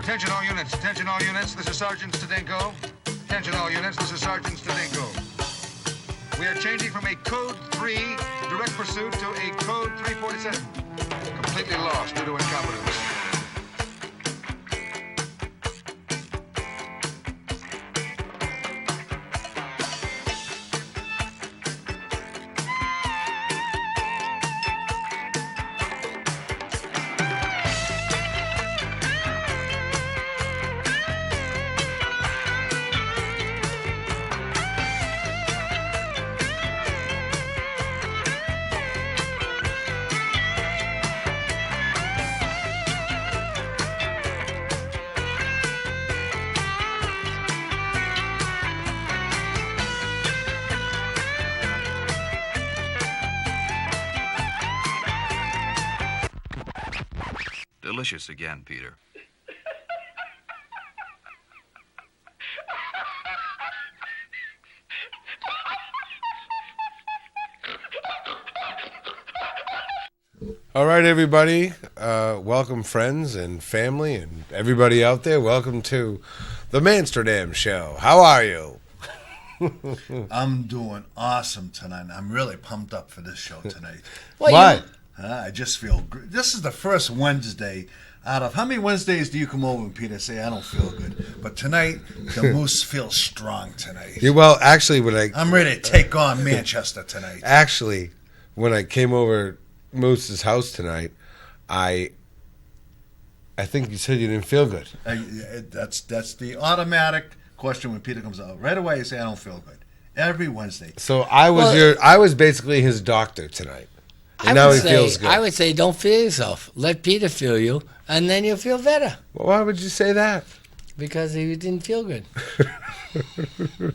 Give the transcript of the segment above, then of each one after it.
Attention all units, this is Sergeant Stadenko. Attention all units, this is Sergeant Stadenko. We are changing from a Code 3 direct pursuit to a Code 347. Completely lost due to incompetence. Delicious again, Peter. All right, everybody. Welcome, friends and family and everybody out there. Welcome to the Manchsterdam show. How are you? I'm doing awesome tonight. I'm really pumped up for this show tonight. Why? I just feel great. This is the first Wednesday out of how many Wednesdays do you come over and Peter say I don't feel good? But tonight the Moose feels strong tonight. Yeah, well, actually, I'm ready to take on Manchester tonight. Actually, when I came over Moose's house tonight, I think you said you didn't feel good. That's the automatic question when Peter comes out. Right away you say I don't feel good. Every Wednesday. So I was basically his doctor tonight. And now he feels good. I would say don't feel yourself. Let Peter feel you, and then you'll feel better. Well, why would you say that? Because he didn't feel good.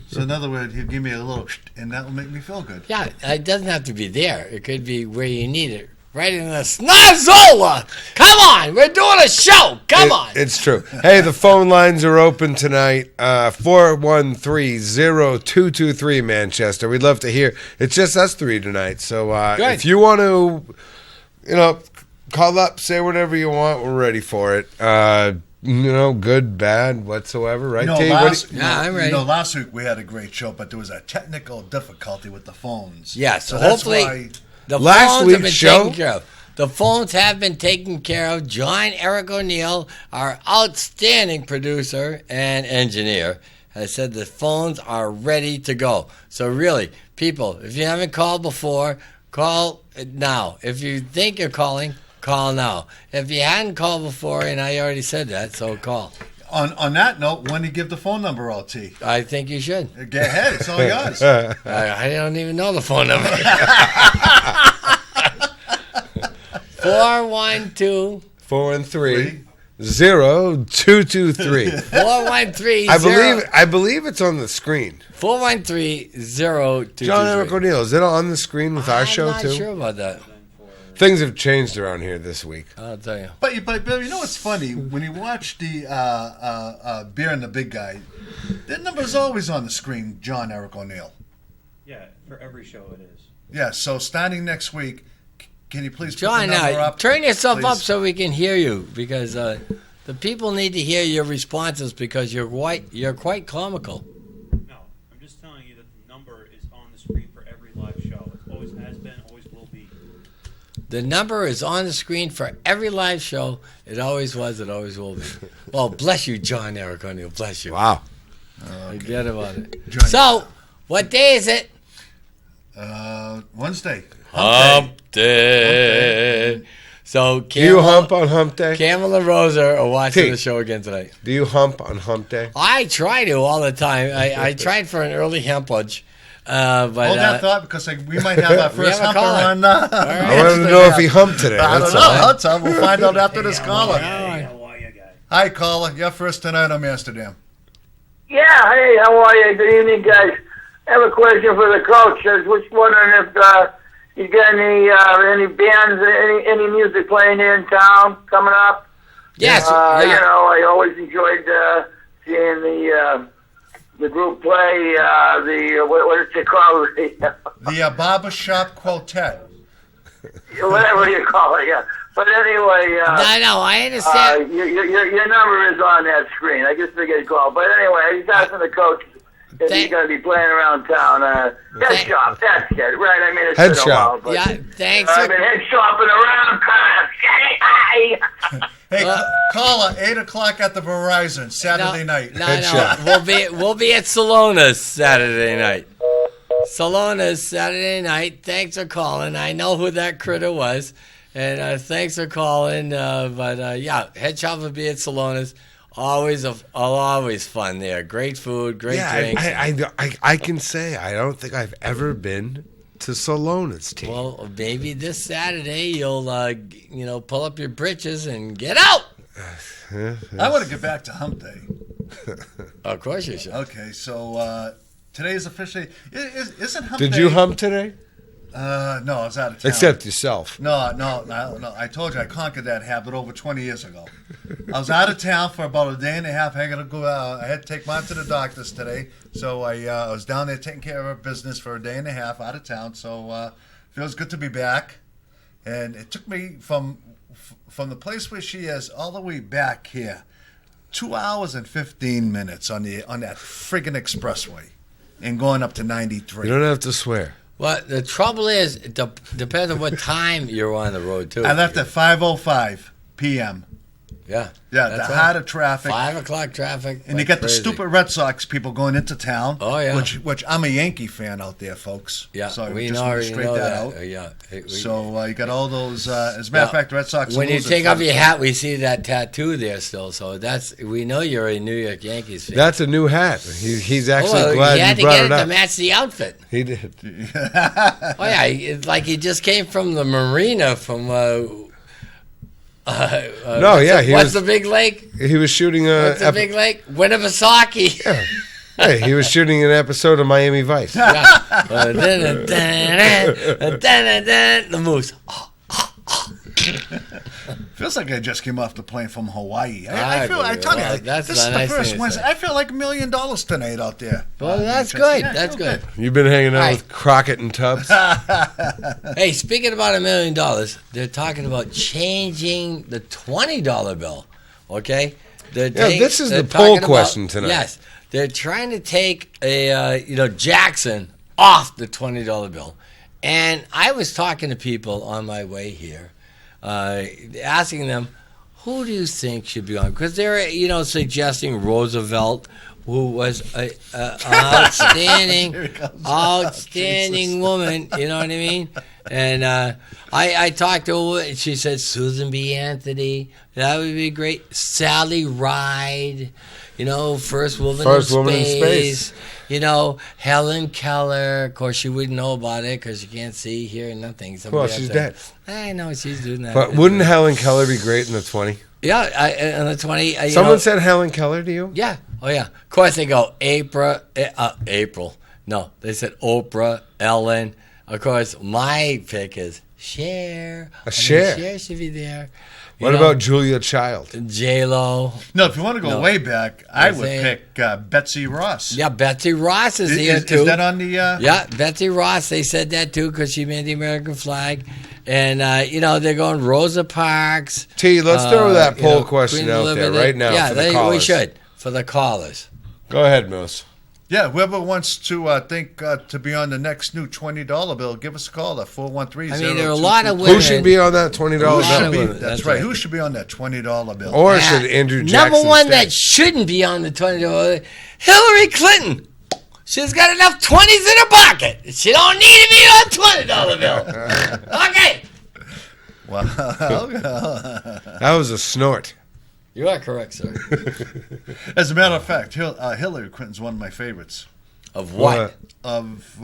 So in other words, he'll give me a little and that will make me feel good. Yeah, it doesn't have to be there. It could be where you need it. Right in the snozzola. Come on, we're doing a show. Come on. It's true. Hey, the phone lines are open tonight. 413-0223 Manchester. We'd love to hear. It's just us three tonight. So if you want to, call up, say whatever you want. We're ready for it. Good, bad, whatsoever. Right, T? I'm ready. Last week we had a great show, but there was a technical difficulty with the phones. Yeah, so hopefully the last phones have been week's show, taken care of. The phones have been taken care of. John Eric O'Neill, our outstanding producer and engineer, has said the phones are ready to go. So really, people, if you haven't called before, call now. If you think you're calling, call now. If you hadn't called before, and I already said that, so call. On that note, when do you give the phone number out, T? I think you should. Get ahead. It's all yours. I don't even know the phone number. 412 413 0223. 413 I believe it's on the screen. 413 0223. John Eric O'Neill, is it on the screen with our show too? I'm not sure about that. Things have changed around here this week. I'll tell you. But you know what's funny? When you watch the Beer and the Big Guy, that number's always on the screen, John Eric O'Neill. Yeah, for every show it is. Yeah, so starting next week, can you please John, put the number up? turn yourself please? up so we can hear you, because the people need to hear your responses, because you're quite comical. No, I'm just telling you that the number is on the screen for every live show. It always has been, always will be. The number is on the screen for every live show. It always was, it always will be. Well, bless you, John Eric O'Neill. Bless you. Wow. Forget about it. John, So, what day is it? Wednesday. Hump day. So, Do you hump on hump day? Campbell and Rosa are watching T. the show again tonight. Do you hump on hump day? I try to all the time. I tried for an early humpage. But, Hold that thought, because we might have our first have a humper caller. on. I wanted to know if he humped today. I That's don't all. know. That's all. We'll find out after this caller. Hey, how are you guys? Hi, caller. You're first tonight on Amsterdam. Yeah, hey, how are you? Good evening, guys. I have a question for the coach. I was just wondering if you got any bands, any music playing here in town coming up? Yes. I always enjoyed seeing the group play. What is it called? The Barbershop Quartet. Whatever you call it, yeah. But anyway, No, I understand. your number is on that screen. I just figured to call. But anyway, I just asking the coach if he's going to be playing around town. Head shop, that's it, right? I mean, it's Head been a shop. while. But, Yeah, thanks. I've been head shopping around town. Hey, caller, 8 o'clock at the Verizon Saturday night. No. We'll be at Salona's Saturday night. Salona's Saturday night. Thanks for calling. I know who that critter was, and thanks for calling. But head shop will be at Salona's. Always fun there. Great food, great drinks. I can say I don't think I've ever been to Salona's team. Well, maybe this Saturday you'll pull up your britches and get out. I want to get back to hump day. Of course you should. Okay, so today is officially... Isn't hump day... Did you hump today? No, I was out of town. Except yourself. No. I told you I conquered that habit over 20 years ago. I was out of town for about a day and a half. I had to take mom to the doctors today, so I was down there taking care of her business for a day and a half out of town. So feels good to be back. And it took me from the place where she is all the way back here, 2 hours and 15 minutes on that friggin' expressway, and going up to 93. You don't have to swear. Well, the trouble is, it depends on what time you're on the road, too. I left at 5:05 p.m. Yeah. Yeah, that's the right. heart of traffic. 5 o'clock traffic. And you got the stupid Red Sox people going into town. Oh, yeah. Which I'm a Yankee fan out there, folks. Yeah, so we just know, want to you straight know that that. out. Yeah. So you got all those. As a matter of fact, the Red Sox. When you lose take at off your 5 hat, we see that tattoo there still. So we know you're a New York Yankees fan. That's a new hat. He's actually glad he had you brought to get it it up. to match the outfit. He did. Oh yeah, it's like he just came from the marina from. What's the big lake? He was shooting a. What's the big lake? Winnipesaukee. Yeah. Hey, he was shooting an episode of Miami Vice. The moose. Feels like I just came off the plane from Hawaii. I I tell you, that's this is a the nice first thing to Wednesday. say. I feel like $1 million tonight out there. Well, that's Just- good. yeah, That's feel good. You've been hanging out Right. with Crockett and Tubbs. Hey, speaking about $1 million, they're talking about changing the $20 bill. Okay, this is they're the poll talking question tonight. Yes, they're trying to take Jackson off the $20 bill, and I was talking to people on my way here, asking them, who do you think should be on? Because they're suggesting Roosevelt, who was an outstanding woman. You know what I mean? And I talked to her, and she said Susan B. Anthony. That would be great. Sally Ride, first woman in space. Helen Keller. Of course, she wouldn't know about it because you can't see, hear, nothing. Well, she's dead. I know she's doing that. But wouldn't Helen Keller be great in the 20? Yeah, in the 20. Someone said Helen Keller to you? Yeah. Oh, yeah. Of course, they go April. No, they said Oprah, Ellen. Of course, my pick is Cher. Cher. Cher should be there. What about Julia Child? J-Lo. No, if you want to go way back, I would saying- pick Betsy Ross. Yeah, Betsy Ross is here, too. Is that on the... Yeah, Betsy Ross. They said that, too, because she made the American flag. And, they're going Rosa Parks. T, let's throw that poll question Queen out there Elizabeth. right now for the callers. We should, for the callers. Go ahead, Moose. Yeah, whoever wants to think to be on the next new $20 bill, give us a call at 413. I mean, there are a lot of women. Who should be on that $20 bill? That's right. Who should be on that $20 bill? Or should Andrew Jackson Number one stay? that shouldn't be on the $20 Hillary Clinton. She's got enough 20s in her pocket. She don't need to be on $20 bill. Okay. Well, That was a snort. You are correct, sir. as a matter of fact, Hillary Clinton's one of my favorites. Of what? Of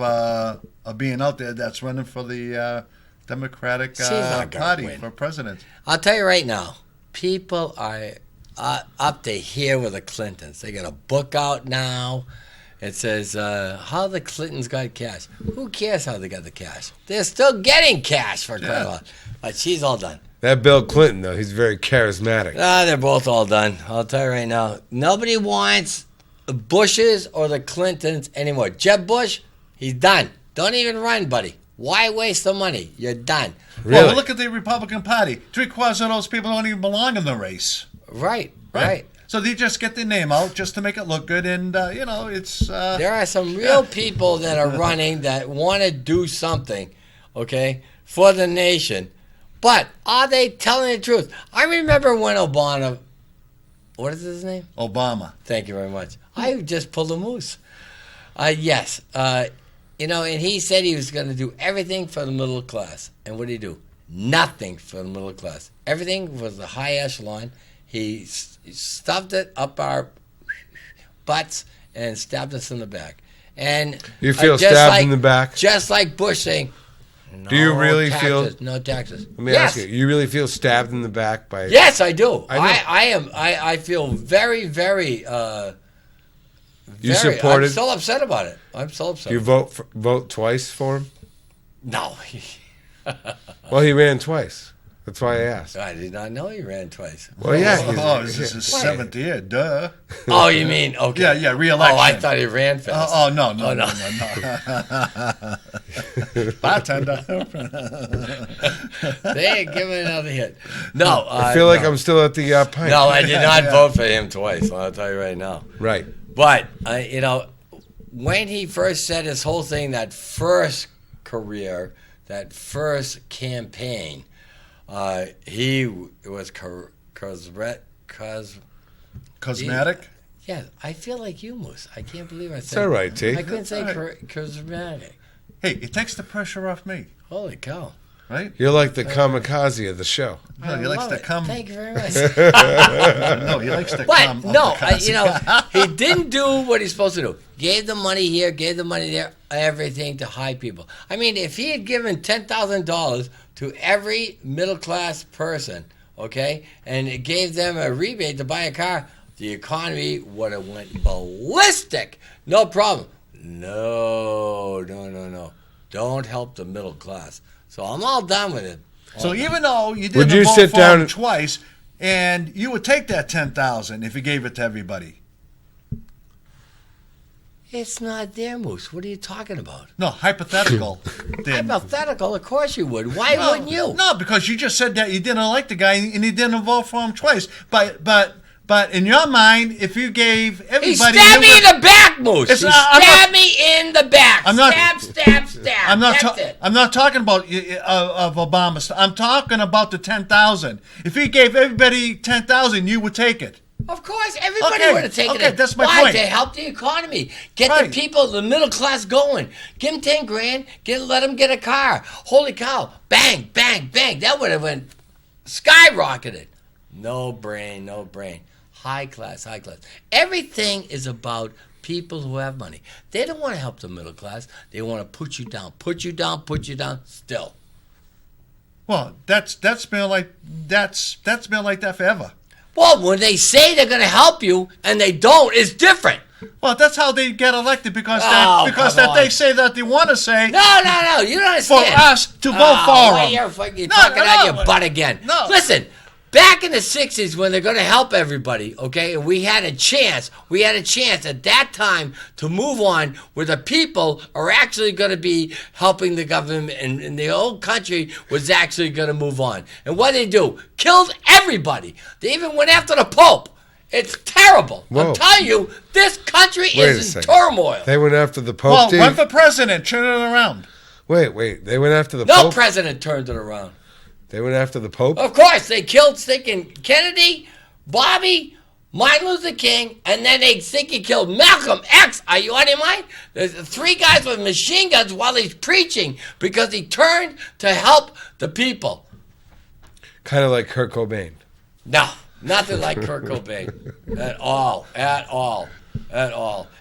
being out there that's running for the Democratic She's not gonna Party win. for president. I'll tell you right now, people are up to here with the Clintons. They got a book out now. It says how the Clintons got cash. Who cares how they got the cash? They're still getting cash for crying out loud. But she's all done. That Bill Clinton, though, he's very charismatic. They're both all done. I'll tell you right now. Nobody wants the Bushes or the Clintons anymore. Jeb Bush, he's done. Don't even run, buddy. Why waste the money? You're done. Really? Well, look at the Republican Party. 3/4 of those people don't even belong in the race. Right. So they just get their name out just to make it look good, and it's. There are some real people that are running that want to do something, okay, for the nation. But are they telling the truth? I remember when Obama, what is his name? Obama. Thank you very much. I just pulled a moose. Yes. And he said he was going to do everything for the middle class. And what did he do? Nothing for the middle class. Everything was the high echelon. He stuffed it up our butts and stabbed us in the back. And you feel stabbed in the back? Just like Bush saying, no do you really taxes, feel? No taxes. Let me ask you. You really feel stabbed in the back by? Yes, I do. I I feel very, very. You supported? I'm still upset about it. I'm so upset. You vote twice for him? No. Well, he ran twice. That's why I asked. I did not know he ran twice. Well, yeah. This is his 7th year. Duh. Oh, you mean okay? Yeah, re-election. Oh, I thought he ran fast. No. Bartender. They ain't giving another hit. No, I feel like I'm still at the pint. No, I did not vote for him twice. I'll tell you right now. Right. But when he first said his whole thing, that first career, that first campaign. He was cosmetic. Yeah, I feel like you, Moose. I can't believe I said. It's all right, T. I couldn't say cosmetic. Hey, it takes the pressure off me. Holy cow! Right? You're like the kamikaze of the show. No, he likes to come. Thank you very much. No, he likes to come. But no, he didn't do what he's supposed to do. Gave the money here, gave the money there, everything to high people. I mean, if he had given $10,000 to every middle class person, okay, and it gave them a rebate to buy a car, the economy would have went ballistic. No problem. No. Don't help the middle class. So I'm all done with it. So even though you didn't vote for him twice, and you would take that $10,000 if you gave it to everybody. It's not there, Moose. What are you talking about? No, hypothetical. Hypothetical? Of course you would. Why wouldn't you? No, because you just said that you didn't like the guy and you didn't vote for him twice. But in your mind, if you gave everybody... He stabbed me in the back, Moose! He stabbed me in the back! Stab! I'm not talking about of Obama. I'm talking about the 10,000. If he gave everybody 10,000, you would take it. Of course, everybody would have taken it. That's my Why? point. To help the economy. Get the people, the middle class going. Give them 10 grand, let them get a car. Holy cow. Bang, bang, bang. That would have went skyrocketed. No brain. High class. Everything is about people who have money. They don't want to help the middle class. They want to put you down still. Well, that's been like that forever. Well, when they say they're going to help you and they don't, it's different. Well, that's how they get elected because they say that they want to say. No, you don't understand. For us to vote for them. You're talking out your butt again. No. Listen, back in the 60s when they're going to help everybody, okay, and we had a chance at that time to move on where the people are actually going to be helping the government and the whole country was actually going to move on. And what did they do? Killed everybody. They even went after the Pope. It's terrible. Whoa. I'm telling you, this country is in turmoil. They went after the Pope. Well, run for president, turn it around. Wait. They went after the No Pope? president turned it around. They went after the Pope? Of course, they killed stinking Kennedy, Bobby, Martin Luther King, and then they stinking killed Malcolm X. Are you on your mind? There's 3 guys with machine guns while he's preaching because he turned to help the people. Kind of like Kurt Cobain. No, nothing like Kurt Cobain. At all.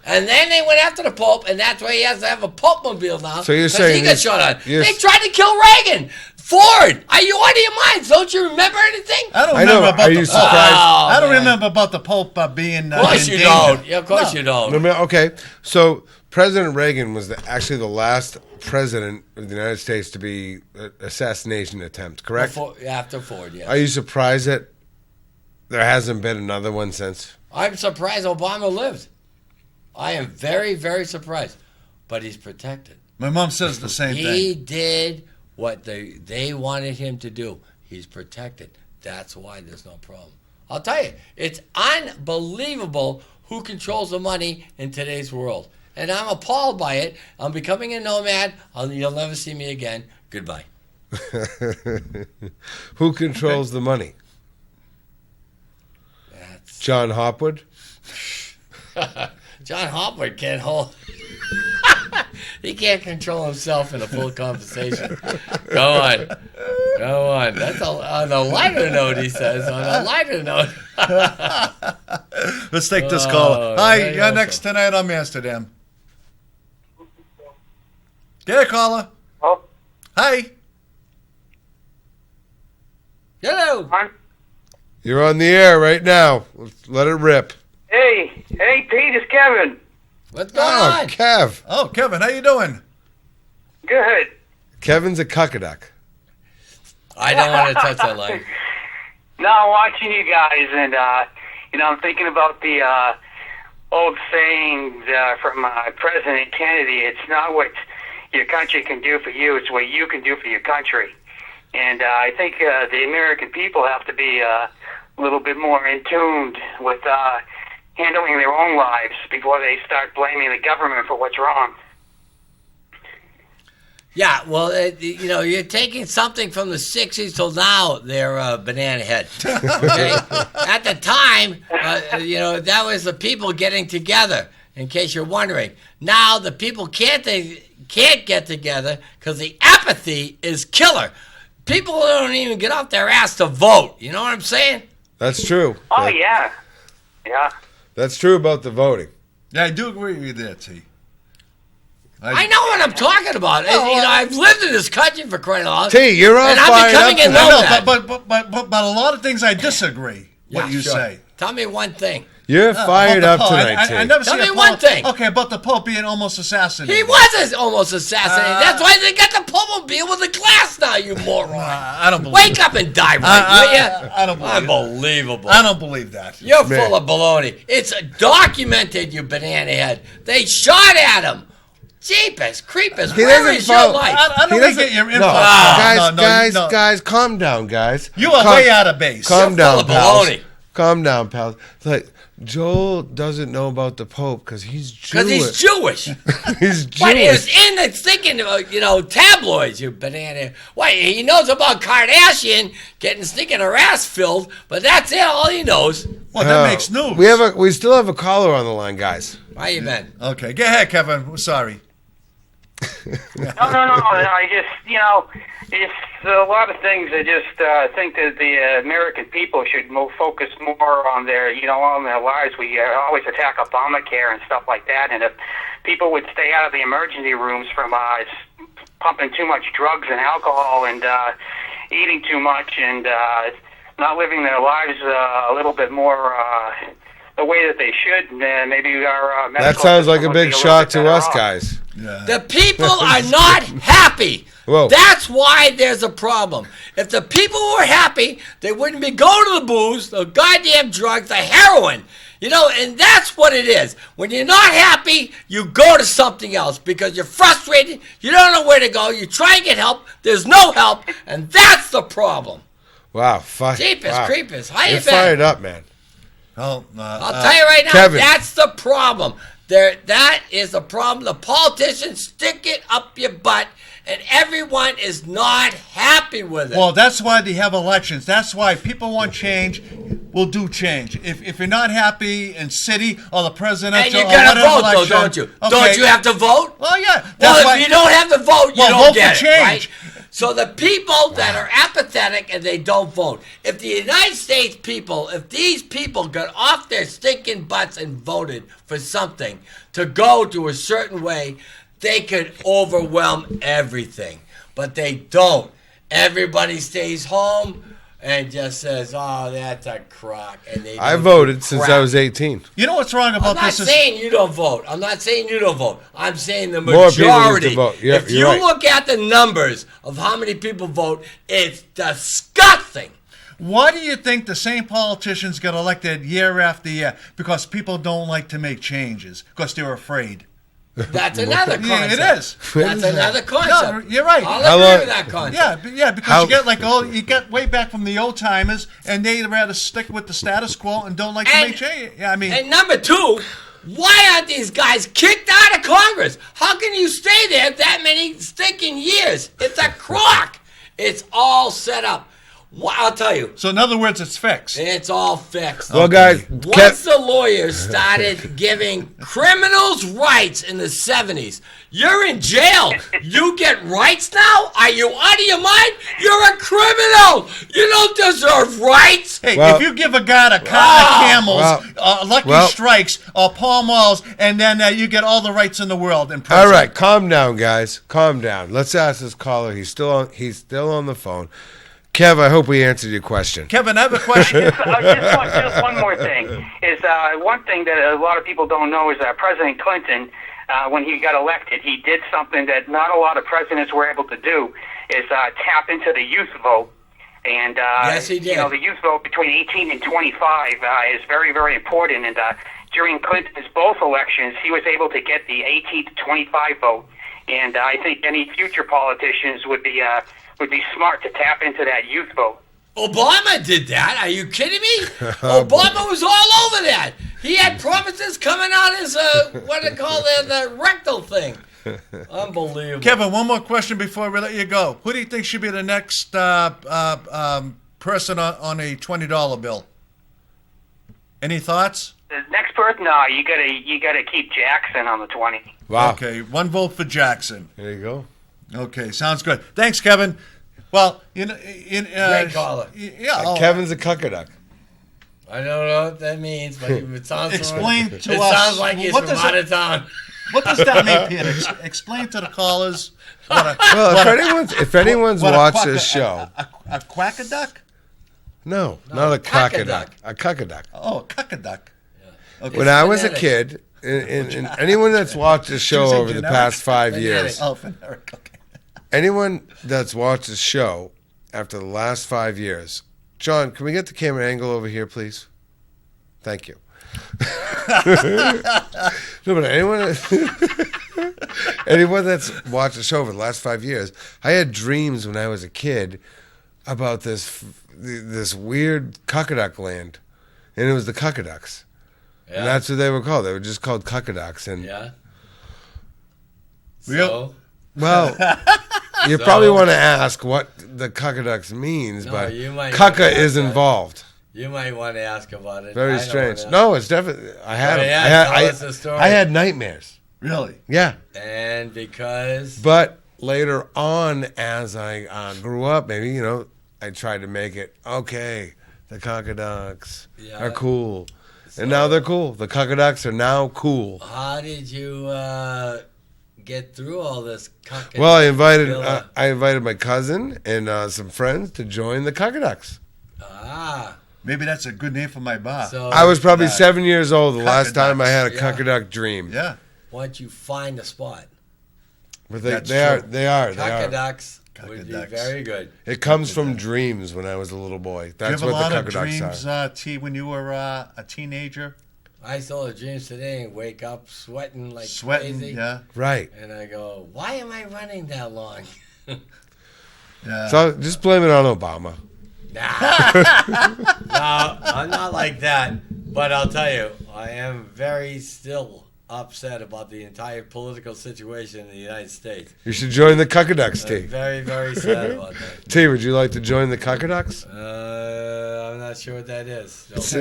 And then they went after the Pope, and that's why he has to have a Pope-mobile now. So you're saying he got shot on. They tried to kill Reagan. Ford, are you out of your minds? Don't you remember anything? I don't remember about the Pope. Surprised? I don't remember about the Pope being. Of course you don't. Yeah, of course you don't. Okay, so President Reagan was actually the last president of the United States to be an assassination attempt, correct? After Ford, yes. Are you surprised that there hasn't been another one since? I'm surprised Obama lived. I am very, very surprised. But he's protected. My mom says the same He thing. did what they wanted him to do. He's protected. That's why there's no problem. I'll tell you, it's unbelievable who controls the money in today's world. And I'm appalled by it. I'm becoming a nomad. You'll never see me again. Goodbye. Who controls the money? That's John Hopwood? John Hopwood can't hold. He can't control himself in a full conversation. Go on. That's on a lighter note, he says. On a lighter note. Let's take this call. Hi, very you're next tonight on Amsterdam. Get a caller. Oh, Hi. Hello. on. You're on the air right now. Let's let it rip. Hey, Pete, it's Kevin. What's going Oh, on? Kev. Oh, Kevin, how you doing? Good. Kevin's a cuckaduck. I don't want to touch that line. No, I'm watching you guys, and I'm thinking about the old saying from President Kennedy. It's not what your country can do for you; it's what you can do for your country. And I think the American people have to be a little bit more in tune with handling their own lives before they start blaming the government for what's wrong. Yeah, well, you're taking something from the 60s till now, there, Banana Head. Okay? At the time, that was the people getting together, in case you're wondering. Now the people can't get together because the apathy is killer. People don't even get off their ass to vote. You know what I'm saying? That's true. Oh, yeah. Yeah. That's true about the voting. Yeah, I do agree with you there, T. I know what I'm talking about. I've lived in this country for crying out loud. T, you're all and I'm fired up. becoming a tonight. nomad. But a lot of things I disagree what you sure. say. Tell me one thing. You're fired About up the Pope. tonight, T. I never Tell see me a one Pope- thing. Okay, about the Pope being almost assassinated. He was almost assassinated. That's why they got the Pope-mobile with the glass now, you moron. I don't believe Wake up and die right, will ya? I don't believe Unbelievable. I don't believe that. You're Man. full of baloney. It's documented, you banana head. They shot at him. Jeepers, creepers, He where doesn't is your follow- life? I don't He really doesn't- get your No, info. guys, calm down, guys. You are Calm- way out of base. Calm You're down, full of pals. baloney. Calm down, pals. It's like, Joel doesn't know about the Pope because he's Jewish. Because he's Jewish. He's What, he was Jewish. in the thinking, tabloids, you banana. Why, he knows about Kardashian getting stinking her ass filled, but that's it, all he knows. Well, that makes news. We still have a caller on the line, guys. How you been? Okay, go ahead, Kevin. We're sorry. No. I just, it's a lot of things. I just think that the American people should focus more on their, on their lives. We always attack Obamacare and stuff like that. And if people would stay out of the emergency rooms from pumping too much drugs and alcohol and eating too much and not living their lives a little bit more the way that they should, maybe our medical That sounds like a system would be big little shot bit to better us, off. guys. Yeah. The people are not happy. Whoa. That's why there's a problem. If the people were happy, they wouldn't be going to the booze, the goddamn drugs, the heroin. And that's what it is. When you're not happy, you go to something else because you're frustrated. You don't know where to go. You try and get help. There's no help, and that's the problem. Wow, fuck. Jeepers, wow. creepers. How You're you been? fired up, man. Oh, I'll tell you right now, Kevin. that's the problem. That is the problem. The politicians stick it up your butt, and everyone is not happy with it. well, that's why they have elections. That's why people want change. Will do change. If you're not happy in city or the presidential and you or gotta whatever vote, election, though, don't you? okay. Don't you have to vote? Well, yeah. Well, That's if why, you don't have to vote, you Well, don't vote get for it, right? change. So the people that are apathetic and they don't vote, if the United States people, if these people got off their stinking butts and voted for something to go to a certain way, they could overwhelm everything. But they don't. Everybody stays home and just says, "Oh, that's a crock." And they I do voted since crap. I was 18. You know what's wrong I'm about not this? saying you don't vote. I'm not saying you don't vote. I'm saying the More people need to majority. vote. Yeah, if you you're right. look at the numbers of how many people vote, it's disgusting. Why do you think the same politicians get elected year after year? Because people don't like to make changes. Because they're afraid. That's another concept. Yeah, it is. That's another concept. No, you're right. I'll agree with that concept. Yeah, because you get way back from the old timers, and they rather stick with the status quo and don't like to make change. Yeah, I mean, and number two, why aren't these guys kicked out of Congress? How can you stay there that many stinking years? It's a crock. It's all set up. Well, I'll tell you. So in other words, it's fixed. It's all fixed. Well, guys, once the lawyers started giving criminals rights in the 70s, you're in jail. You get rights now? Are you out of your mind? You're a criminal. You don't deserve rights. Hey, if you give a guy a cart of camels, Lucky Strikes, or Pall Malls, and then you get all the rights in the world in prison. All right, calm down, guys. Calm down. Let's ask this caller. He's still on the phone. Kev, I hope we answered your question. Kevin, I have a question. just one more thing. Is one thing that a lot of people don't know is that President Clinton, when he got elected, he did something that not a lot of presidents were able to do, is tap into the youth vote. And yes, he did. You know, the youth vote between 18 and 25 is very, very important. And during Clinton's both elections, he was able to get the 18 to 25 vote. And I think any future politicians would be smart to tap into that youth vote. Obama did that. Are you kidding me? Obama was all over that. He had promises coming out as what they call the rectal thing. Unbelievable. Kevin, one more question before we let you go. Who do you think should be the next person on a $20 bill? Any thoughts? The next person, no, you gotta keep Jackson on the 20. Wow. Okay, one vote for Jackson. There you go. Okay, sounds good. Thanks, Kevin. Well, Great caller. Yeah, Kevin's a cuckaduck. I don't know what that means, but it sounds Explain to it us. sounds like he's from out of town. What does that mean, Peter? Explain to the callers. If anyone's watched this show, a quackaduck? No, not a quackaduck. A cuckaduck. Oh, a cuckaduck. Yeah. Okay. When I was a kid, and anyone that's watched this show over the past 5 years, phonetic. Okay. anyone that's watched this show after the last 5 years, John, can we get the camera angle over here, please? Thank you. No, but anyone that's watched the show over the last 5 years, I had dreams when I was a kid about this weird cuckaduck land, and it was the cuckaducks. Yeah. And that's what they were called. They were just called cuckaducks. And So? Well, you probably want to ask what the cuckaducks means, but cucka is involved. You might want to ask about it. Very strange. No, it's definitely. I had nightmares. Really? Yeah. And because. But later on, as I grew up, maybe I tried to make it okay. The cuckaducks are cool, and now they're cool. The cuckaducks are now cool. How did you get through all this cuckaduck? Well, I invited my cousin and some friends to join the cuckaducks. Maybe that's a good name for my bar. So I was probably 7 years old the last time I had a cuckaduck dream. Yeah. Why don't you find a spot? But they are. Cuckaducks would be very good. It comes from dreams when I was a little boy. That's what the cuckaducks are. T, when you were a teenager? I still have dreams today and wake up sweating like crazy. Yeah. Right. And I go, why am I running that long? Yeah. So just blame it on Obama. Nah. No, I'm not like that. But I'll tell you, I am very still upset about the entire political situation in the United States. You should join the cuckaducks, T. Very, very sad about that. T, would you like to join the cuckaducks? I'm not sure what that is. So.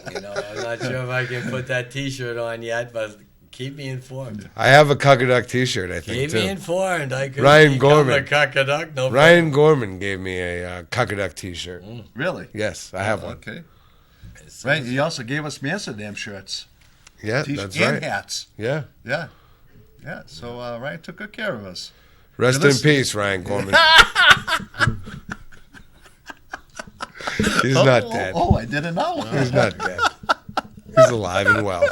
I'm not sure if I can put that T-shirt on yet, but keep me informed. I have a cuckaduck T-shirt, I think, Keep me informed. I could Ryan become Gorman. a cuckaduck. No Ryan Gorman gave me a cuckaduck T-shirt. Really? Yes, I have one. Okay. Right. He also gave us Manchsterdam shirts. Yeah, that's right. And hats. Yeah. Yeah. Yeah. So Ryan took good care of us. Rest in peace, Ryan Gorman. He's not dead. Oh, I didn't know. He's not dead. He's alive and well.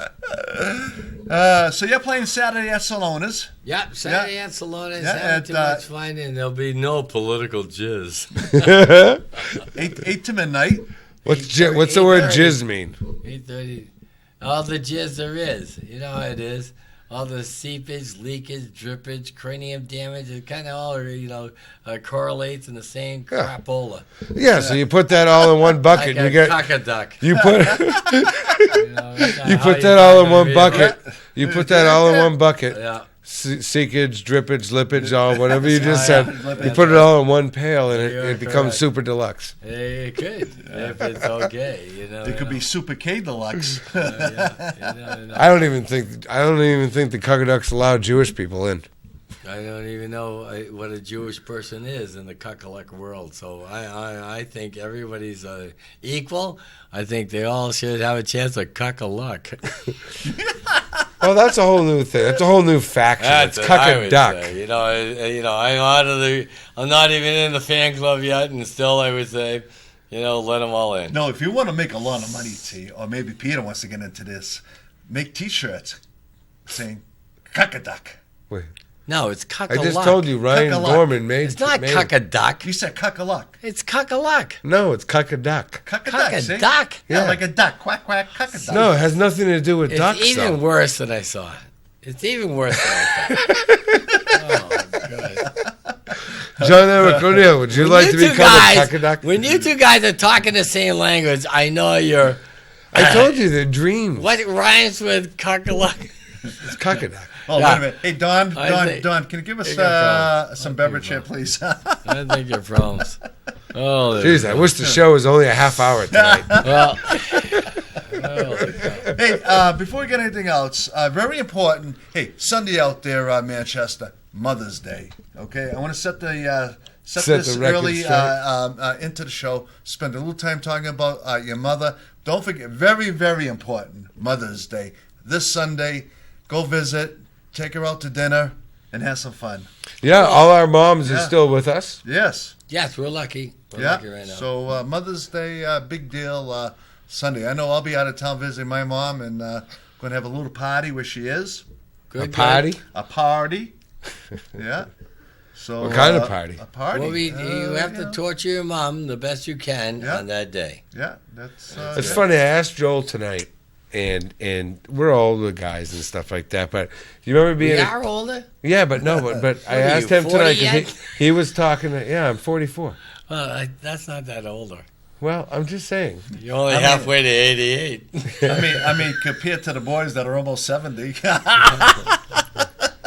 So you're playing Saturday at Salona's. Yep, Saturday at Salona's. Having too much fun, and there'll be no political jizz. 8 to midnight. What's the word jizz mean? 8:30. All the jizz there is. You know how it is. All the seepage, leakage, drippage, cranium damage, it kind of all, correlates in the same crapola. Yeah, so you put that all in one bucket. Like and a you get cock-a-duck. you put you put that all in one bucket. You put that all in one bucket. Yeah. Seekage, drippage, lippage, all whatever you just Yeah, said. You put it all in one pail, and You're it becomes correct. super deluxe. It could, if it's okay. It could be Super K Deluxe. I don't even think the Cuckaducks allow Jewish people in. I don't even know what a Jewish person is in the cuckalek world. So I think everybody's equal. I think they all should have a chance of cuckalek. Oh, that's a whole new thing. That's a whole new faction. That's It's what I would Cuckaduck. say. I'm not even in the fan club yet, and still I would say, let them all in. No, if you want to make a lot of money, T, or maybe Peter wants to get into this, make T-shirts saying "Cuckaduck." Wait, No, it's I cuckalek. just told you Ryan Cuckaluck. Gorman made It's not made- cuckaduck. You said "Cuckaluck." It's cuckalek. No, it's Cuckaduck. Cuckaduck. see? Cuckaduck. Yeah, Yeah. like a duck. Quack quack. Cuckaduck. No, it has nothing to do with It's ducks. even though. worse than I saw. It's even worse than I thought. Oh, God. John Eric O'Neill, would you like to become a Cuckaduck? When you two guys are talking the same language, I know you're. I told you they're dreams. What rhymes with cuckalek? It's Cuckaduck. Oh, Yeah. wait a minute. Hey, Don, think- can you give us you got some beverage here, please? I think you're problems. Oh, Jeez, I wish the show was only a half hour tonight. well. Hey, before we get anything else, very important. Hey, Sunday out there, Manchester, Mother's Day. Okay, I want to set Set this the record early straight. into the show. Spend a little time talking about your mother. Don't forget, very, very important, Mother's Day. This Sunday, go visit, take her out to dinner, and have some fun. Yeah, all our moms are Yeah. still with us. Yes. Yes, we're lucky. We're Yeah. lucky right now. So Mother's Day, big deal. Sunday. I know I'll be out of town visiting my mom and going to have a little party where she is. Good, A party? A party. Yeah. So What kind of party? A party. Well, you have to yeah. torture your mom the best you can Yeah. on that day. Yeah, that's. It's yeah. funny. I asked Joel tonight, and we're older guys and stuff like that. But you remember being? We are older? Yeah, but no, but I are asked you, him tonight 40 because he was talking. I'm 44. Well, that's not that older. Well, I'm just saying. You're only mean- halfway to 88. I mean, compared to the boys that are almost 70.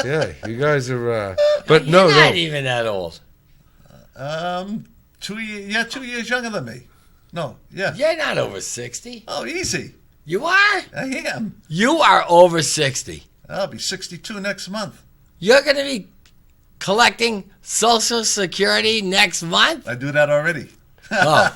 Yeah, you guys are. But You're no. not even that old. 2 years younger than me. No, yeah. You're not over 60. Oh, easy. You are? I am. You are over 60. I'll be 62 next month. You're going to be collecting Social Security next month? I do that already. Oh,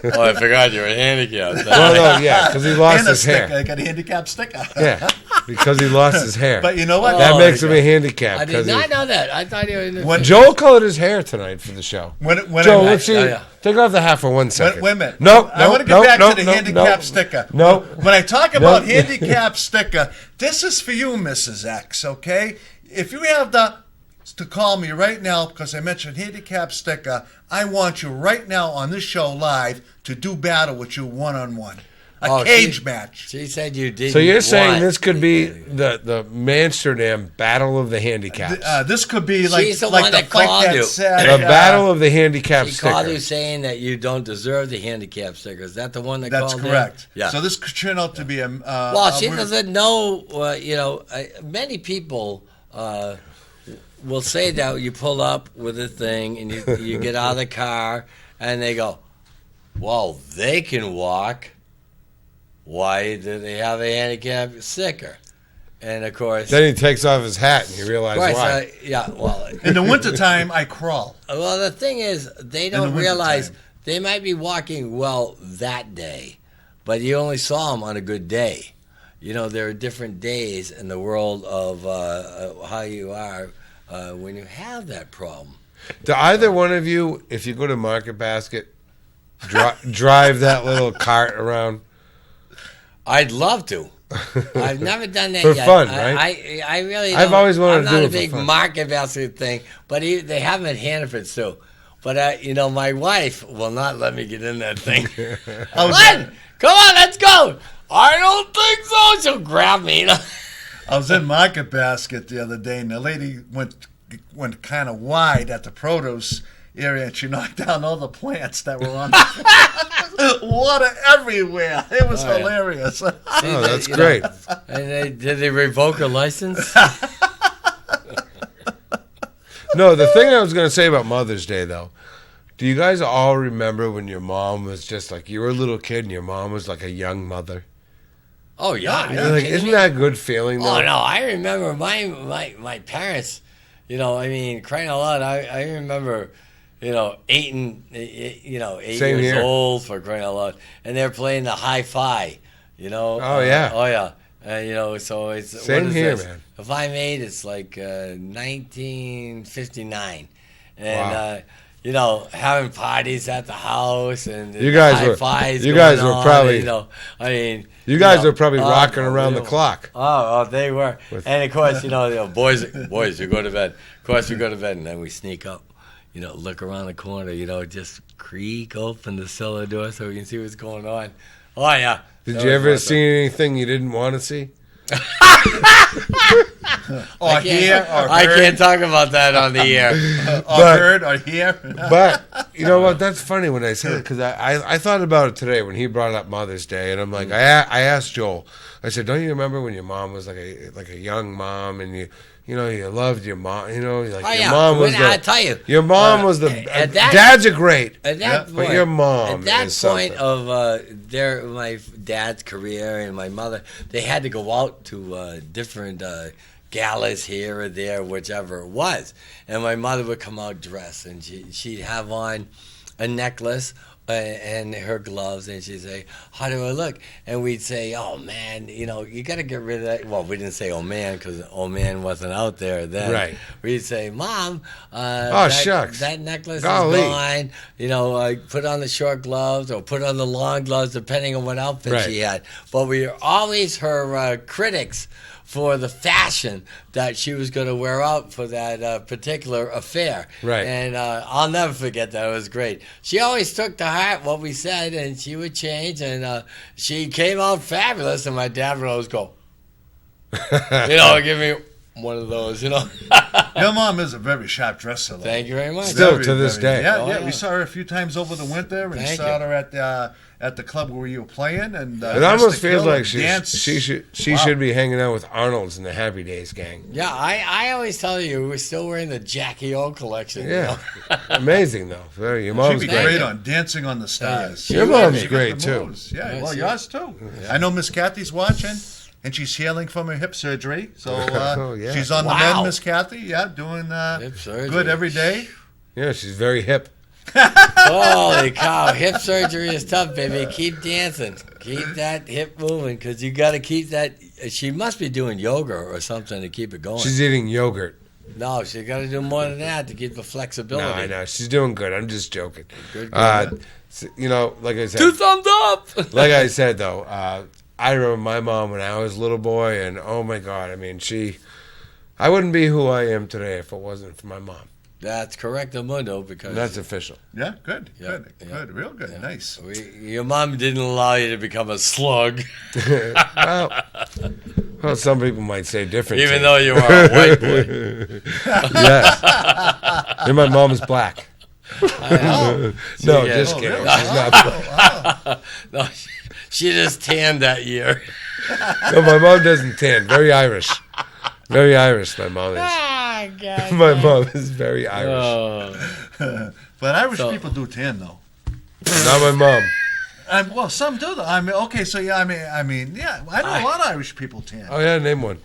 I forgot you were handicapped. Well, no, yeah, because he lost And a his sticker. hair. I got a handicap sticker. Yeah, because he lost his hair. But you know what? that Oh, makes him okay. a handicap. I did 'cause he- not know that. I thought you were in the... When- Joel colored his hair tonight for the show. When Joel, I, let's see. yeah. Take off the hat for 1 second. Wait a minute. No, I want to get back to the handicap sticker. No. When I talk about handicap sticker, this is for you, Mrs. X, okay? If you have to call me right now because I mentioned handicap sticker, I want you right now on this show live to do battle with you one-on-one. A cage match. She said you did. So you're saying this could be the Manchsterdam Battle of the Handicaps. This could be like, She's the like one the that fight called that you. said... The Battle of the Handicap She called you Sticker. saying that you don't deserve the handicap sticker. Is that the one that That's called correct. in? Yeah. So this could turn out to be a... Well, she doesn't know. Many people will say that you pull up with a thing and you get out of the car and they go, "Well, they can walk. Why do they have a handicap sticker?" And of course, Then he takes off his hat and you realize of course, why. yeah. Well, In the wintertime, I crawl. well, the thing is, they In the don't realize wintertime. they might be walking well that day, but you only saw them on a good day. There are different days in the world of how you are when you have that problem. Do either one of you, if you go to Market Basket, drive that little cart around? I'd love to. I've never done that For yet. fun, right? I really. I've don't- always wanted I'm to not do a it for big fun. market basket thing, but they have them at Hannaford's too. But my wife will not let me get in that thing. I was, Len, come on, let's go. I don't think so. She'll grab me. I was in Market Basket the other day, and the lady went kind of wide at the produce area, and she knocked down all the plants that were on the water everywhere. It was hilarious. Oh, that's great. And did they revoke her license? No, the thing I was going to say about Mother's Day, though, do you guys all remember when your mom was just like, you were a little kid and your mom was like a young mother? Oh, yeah. Like, isn't that a good feeling, though? Oh, no, I remember my parents, crying out loud. I remember, 8 Same years here. old, for crying out loud. And they're playing the hi-fi, Oh, yeah. Oh, yeah. So it's... Same what is here, this? man. If I'm 8, it's like 1959. And, Wow. having parties at the house and You guys were- hi-fis you guys going were on, probably- You guys were probably rocking around the clock. Oh, they were. And of course, boys, you go to bed. Of course, we go to bed, and then we sneak up, look around the corner, just creak open the cellar door so we can see what's going on. Oh, yeah. Did you ever see anything you didn't want to see? Or hear, or I heard, can't talk about that on the air. heard, or hear. But you know what? That's funny when I said it because I thought about it today when he brought up Mother's Day, and I'm like, I asked Joel. I said, don't you remember when your mom was like a young mom, and you loved your mom, your mom was I tell you, your mom was the at that- dads are great, At that point, but your mom at that is point something. of my dad's career and my mother, they had to go out to different galas here or there, whichever it was. And my mother would come out dressed, and she'd have on a necklace and her gloves, and she'd say, "How do I look?" And we'd say, "Oh man, you got to get rid of that." Well, we didn't say "oh man" because "oh man" wasn't out there then. Right. We'd say, "Mom, shucks, that necklace golly. is gone. Put on the short gloves or put on the long gloves, depending on what outfit Right. she had." But we were always her critics for the fashion that she was going to wear out for that particular affair. Right. And I'll never forget that. It was great. She always took to heart what we said, and she would change, and she came out fabulous, and my dad would always go, give me one of those, Your mom is a very sharp dresser, though. Thank you very much. Still to this day. Yeah, Oh, yeah, yeah. we saw her a few times over the winter, and Thank saw you. her at the club where you were playing, and It almost Mr. feels Kill like and dance. she Wow. should be hanging out with Arnold's and the Happy Days gang. Yeah, I always tell you, we're still wearing the Jackie O collection. Yeah, amazing though. Your She'd mom's be great. great on Dancing on the Stars. Your She mom's would She be. great got the too. moves. Yeah, Yeah, well, she- yours too. I know Miss Kathy's watching, and she's healing from her hip surgery. So Oh, yeah. she's on the Wow. mend, Miss Kathy. Yeah, doing Hip surgery. good every day. Yeah, she's very hip. Holy cow, hip surgery is tough, baby. Keep dancing. Keep that hip moving, because you got to keep that. She must be doing yoga or something to keep it going. She's eating yogurt. No, she got to do more than that to keep the flexibility. No, I know she's doing good. I'm just joking. Good, Like I said, 2 thumbs up. like I said though, I remember my mom when I was a little boy, and oh my God, I mean, I wouldn't be who I am today if it wasn't for my mom. That's correct, Mundo, because And that's official. Yeah, good, Yeah, good, yeah, good, real good, yeah. nice. Your mom didn't allow you to become a slug, Well, some people might say different. even too. though you are a white boy. Yes. And my mom's black. No, Yeah. just Oh, kidding. really? She's not black. No, she just tanned that year. No, my mom doesn't tan. Very Irish. Very Irish, my mom is. Ah, God. My mom is very Irish. Oh. But Irish So- people do tan though. Not my mom. Well, some do though. I mean, okay, so yeah, I mean, yeah, I know a lot of Irish people tan. Oh, yeah, name one.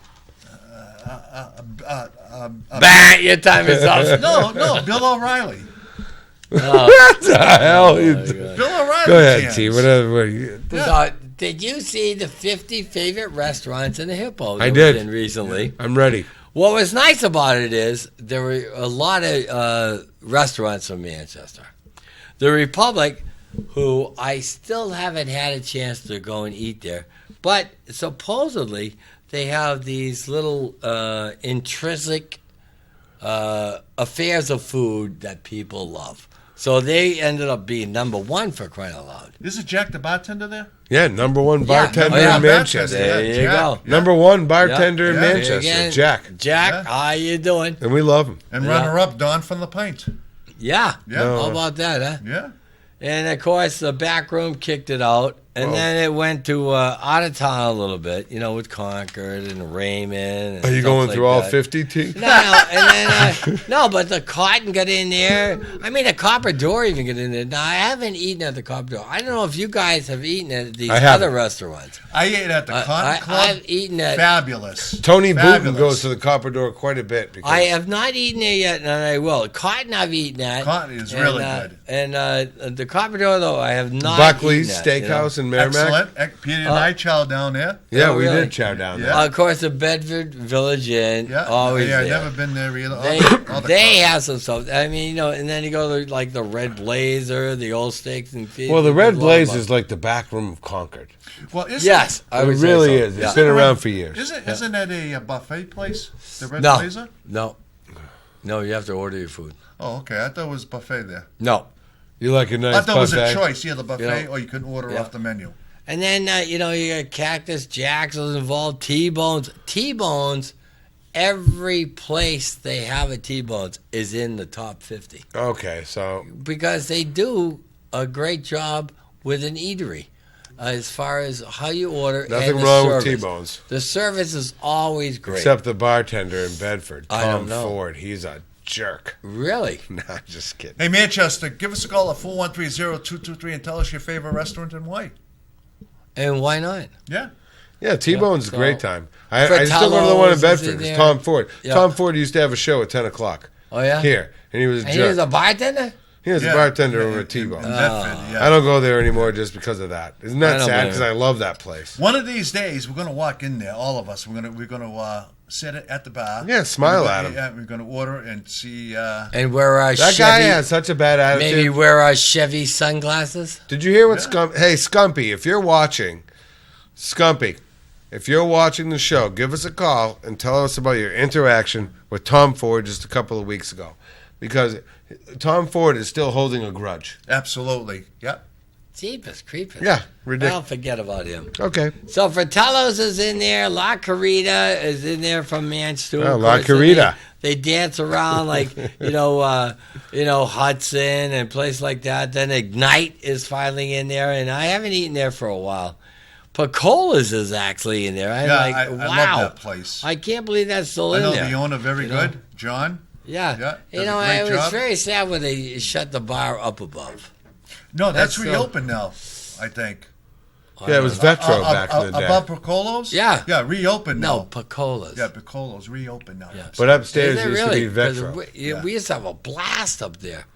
Bah, your time is up. No, Bill O'Reilly. What the hell? God. Bill O'Reilly. Go ahead, tans. T. Whatever. So, did you see the 50 favorite restaurants in the Hippo that I we did. in recently? I'm ready. What was nice about it is there were a lot of restaurants from Manchester. The Republic, who I still haven't had a chance to go and eat there, but supposedly they have these little intrinsic affairs of food that people love. So they ended up being number one for crying out loud. Isn't Jack the bartender there? Yeah, number one bartender Yeah. in Manchester. There you Jack. go. Yeah. Number one bartender in Yeah. Manchester, Again, Jack. Jack, Yeah. how you doing? And we love him. And Yeah. runner-up, Don from the Pint. Yeah. Yeah. No. How about that, huh? Yeah. And of course, the back room kicked it out, and Whoa. then it went to out of town a little bit, with Concord and Raymond. And Are you stuff going like through all that. 50, T? No, and then no, but the Cotton got in there. I mean, the Copper Door even got in there. Now I haven't eaten at the Copper Door. I don't know if you guys have eaten at these I haven't. other restaurants. I ate at the Cotton Club. I've eaten at. Fabulous. Tony Booton Fabulous. goes to the Copper Door quite a bit. Because I have not eaten there yet, and I will. Cotton I've eaten at. Cotton is and, really good. And the Copper Door, though, I have not Buckley's eaten at, Steakhouse in Merrimack. Excellent. Peter and I chow down there. Yeah, Oh, we really? did chow down Yeah. there. Of course, the Bedford Village Inn, Yeah. always yeah, I've there. never been there either. They have some stuff. I mean, and then you go to like the Red Blazer, the old steaks and feet. Well, the Red Blaze Blaze is like the back room of Concord. Well, Yes, I It would say really so. is. Yeah. It's been around for years. Isn't that a buffet place? The Red No. Blazer? No, you have to order your food. Oh, okay. I thought it was buffet there. No. You like a nice I thought it was buffet? a choice, either buffet Yeah. or you can order Yeah. off the menu. And then, you got Cactus Jack's was involved, T-Bones. T-Bones, every place they have a T-Bones is in the top 50. Okay, so Because they do a great job with an eatery. As far as how you order nothing and the wrong with service. T-Bones. The service is always great. Except the bartender in Bedford, I Tom don't know. Ford. He's a jerk. Really? Nah, just kidding. Hey, Manchester, give us a call at 413-0223 and tell us your favorite restaurant and why. And why not? Yeah. Yeah, T-Bone's a so- great time. I still go to the one in Fratello's is Bedford. in It's there. Tom Ford. Yeah. Tom Ford used to have a show at 10 o'clock Oh, yeah? here, and he was a And jerk. he was a bartender? He was Yeah. a bartender Yeah, over at T-Bone. in Bedford, yeah. I don't go there anymore just because of that. Isn't I that don't sad? blame Because you. I love that place. One of these days, we're gonna walk in there, all of us. We're gonna sit at the bar. Yeah, smile We're at gonna- him. Yeah, we're gonna order and see. And wear our That Chevy, guy has such a bad attitude. maybe wear our Chevy sunglasses? Did you hear what Yeah. Hey, Scumpy, if you're watching, Scumpy, if you're watching the show, give us a call and tell us about your interaction with Tom Ford just a couple of weeks ago. Because Tom Ford is still holding a grudge. Absolutely. Yep. Jeepers creepers. Yeah, I'll ridiculous. forget about him. Okay. So Fratello's is in there. La Carita is in there from Manchester. Oh, of La course, and Carita. They dance around like Hudson and place like that. Then Ignite is finally in there, and I haven't eaten there for a while. Picola's is actually in there. I'm Yeah, like, I wow, love that place. I can't believe that's still I in know there. the owner very You know? good, John. Yeah, Yeah, you does know, a great it was job. very sad when they shut the bar up above. No, that's That's reopened now. I think. Yeah, it was Vetro back in the day. Above Piccolo's? Yeah. Yeah, reopened No, now. Picola's. Yeah, Piccolo's reopened now. Yeah. But upstairs Is it used really? to be 'Cause Vetro. we used to have a blast up there.